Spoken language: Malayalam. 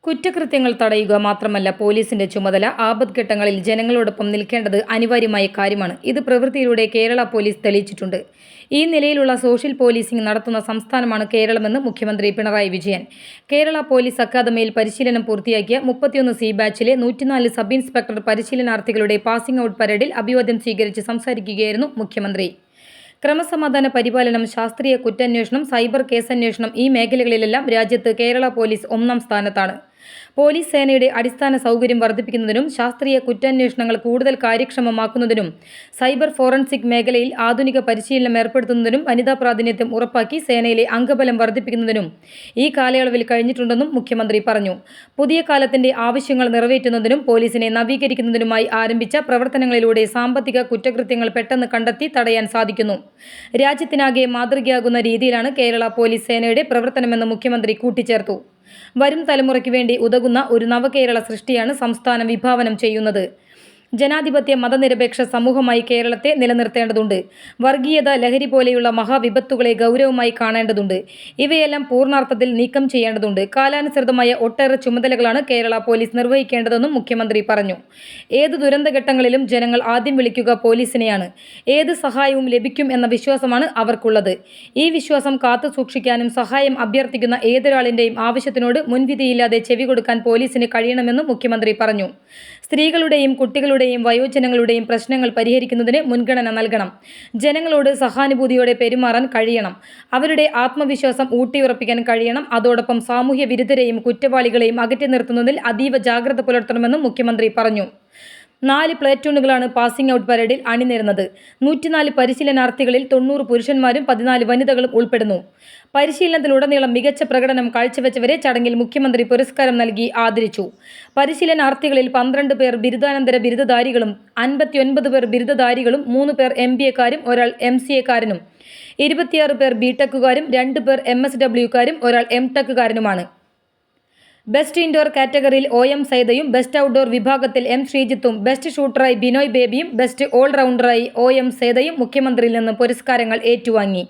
കുറ്റകൃത്യങ്ങൾ തടയുക മാത്രമല്ല പോലീസിന്റെ ചുമതല, ആപത്ഘട്ടങ്ങളിൽ ജനങ്ങളോടൊപ്പം നിൽക്കേണ്ടത് അനിവാര്യമായ കാര്യമാണ്. ഇത് പ്രവൃത്തിയിലൂടെ കേരള പോലീസ് തെളിയിച്ചിട്ടുണ്ട്. ഈ നിലയിലുള്ള സോഷ്യൽ പോലീസിംഗ് നടത്തുന്ന സംസ്ഥാനമാണ് കേരളമെന്ന് മുഖ്യമന്ത്രി പിണറായി വിജയൻ. കേരള പോലീസ് അക്കാദമിയിൽ പരിശീലനം പൂർത്തിയാക്കിയ 31 സി ബാച്ചിലെ 104 സബ് ഇൻസ്പെക്ടർ പരിശീലനാർത്ഥികളുടെ പാസിംഗ് ഔട്ട് പരേഡിൽ അഭിവാദ്യം സ്വീകരിച്ച് സംസാരിക്കുകയായിരുന്നു മുഖ്യമന്ത്രി. ക്രമസമാധാന പരിപാലനം, ശാസ്ത്രീയ കുറ്റാന്വേഷണം, സൈബർ കേസന്വേഷണം ഈ മേഖലകളിലെല്ലാം രാജ്യത്ത് കേരള പോലീസ് ഒന്നാം സ്ഥാനത്താണ്. പോലീസ് സേനയുടെ അടിസ്ഥാന സൗകര്യം വർദ്ധിപ്പിക്കുന്നതിനും ശാസ്ത്രീയ കുറ്റാന്വേഷണങ്ങൾ കൂടുതൽ കാര്യക്ഷമമാക്കുന്നതിനും സൈബർ ഫോറൻസിക് മേഖലയിൽ ആധുനിക പരിശീലനം ഏർപ്പെടുത്തുന്നതിനും വനിതാ പ്രാതിനിധ്യം ഉറപ്പാക്കി സേനയിലെ അംഗബലം വർദ്ധിപ്പിക്കുന്നതിനും ഈ കാലയളവിൽ കഴിഞ്ഞിട്ടുണ്ടെന്നും മുഖ്യമന്ത്രി പറഞ്ഞു. പുതിയ കാലത്തിന്റെ ആവശ്യങ്ങൾ നിറവേറ്റുന്നതിനും പോലീസിനെ നവീകരിക്കുന്നതിനുമായി ആരംഭിച്ച പ്രവർത്തനങ്ങളിലൂടെ സാമ്പത്തിക കുറ്റകൃത്യങ്ങൾ പെട്ടെന്ന് കണ്ടെത്തി തടയാൻ സാധിക്കുന്നു. രാജ്യത്തിനാകെ മാതൃകയാകുന്ന രീതിയിലാണ് കേരള പോലീസ് സേനയുടെ പ്രവർത്തനമെന്ന് മുഖ്യമന്ത്രി കൂട്ടിച്ചേർത്തു. വരും തലമുറയ്ക്ക് വേണ്ടി ഉതകുന്ന ഒരു നവകേരള സൃഷ്ടിയാണ് സംസ്ഥാനം വിഭാവനം ചെയ്യുന്നത്. ജനാധിപത്യ മതനിരപേക്ഷ സമൂഹമായി കേരളത്തെ നിലനിർത്തേണ്ടതുണ്ട്. വർഗീയത, ലഹരി പോലെയുള്ള മഹാവിപത്തുകളെ ഗൗരവമായി കാണേണ്ടതുണ്ട്. ഇവയെല്ലാം പൂർണ്ണാർത്ഥത്തിൽ നീക്കം ചെയ്യേണ്ടതുണ്ട്. കാലാനുസൃതമായ ഒട്ടേറെ ചുമതലകളാണ് കേരള പോലീസ് നിർവഹിക്കേണ്ടതെന്നും മുഖ്യമന്ത്രി പറഞ്ഞു. ഏത് ദുരന്തഘട്ടങ്ങളിലും ജനങ്ങൾ ആദ്യം വിളിക്കുക പോലീസിനെയാണ്. ഏത് സഹായവും ലഭിക്കും എന്ന വിശ്വാസമാണ് അവർക്കുള്ളത്. ഈ വിശ്വാസം കാത്തുസൂക്ഷിക്കാനും സഹായം അഭ്യർത്ഥിക്കുന്ന ഏതൊരാളിൻ്റെയും ആവശ്യത്തിനോട് മുൻവിധിയില്ലാതെ ചെവി കൊടുക്കാൻ പോലീസിന് കഴിയണമെന്നും മുഖ്യമന്ത്രി പറഞ്ഞു. സ്ത്രീകളുടെയും കുട്ടികളുടെയും വയോജനങ്ങളുടെയും പ്രശ്നങ്ങൾ പരിഹരിക്കുന്നതിന് മുൻഗണന നൽകണം. ജനങ്ങളോട് സഹാനുഭൂതിയോടെ പെരുമാറാൻ കഴിയണം. അവരുടെ ആത്മവിശ്വാസം ഊട്ടിയുറപ്പിക്കാൻ കഴിയണം. അതോടൊപ്പം സാമൂഹ്യ വിരുദ്ധരെയും കുറ്റവാളികളെയും അകറ്റി നിർത്തുന്നതിൽ അതീവ ജാഗ്രത പുലർത്തണമെന്നും മുഖ്യമന്ത്രി പറഞ്ഞു. 4 പ്ലേറ്റൂണുകളാണ് പാസിംഗ് ഔട്ട് പരേഡിൽ അണിനിരുന്നത്. 104 പരിശീലനാർത്ഥികളിൽ 90 പുരുഷന്മാരും 14 വനിതകളും ഉൾപ്പെടുന്നു. പരിശീലനത്തിലുടനീളം മികച്ച പ്രകടനം കാഴ്ചവെച്ചവരെ ചടങ്ങിൽ മുഖ്യമന്ത്രി പുരസ്കാരം നൽകി ആദരിച്ചു. പരിശീലനാർത്ഥികളിൽ 12 പേർ ബിരുദാനന്തര ബിരുദധാരികളും 59 പേർ ബിരുദധാരികളും 3 പേർ MBAക്കാരും ഒരാൾ MCAക്കാരനും 26 പേർ BTechകാരും 2 പേർ MSWക്കാരും ഒരാൾ MTechകാരനുമാണ്. ബെസ്റ്റ് ഇൻഡോർ കാറ്റഗറിയിൽ OM സൈദയും ബെസ്റ്റ് ഔട്ട്ഡോർ വിഭാഗത്തിൽ M ശ്രീജിത്തും ബെസ്റ്റ് ഷൂട്ടറായി ബിനോയ് ബേബിയും ബെസ്റ്റ് ഓൾറൗണ്ടറായി OM സൈദയും മുഖ്യമന്ത്രിയിൽ നിന്ന് പുരസ്കാരങ്ങൾ ഏറ്റുവാങ്ങി.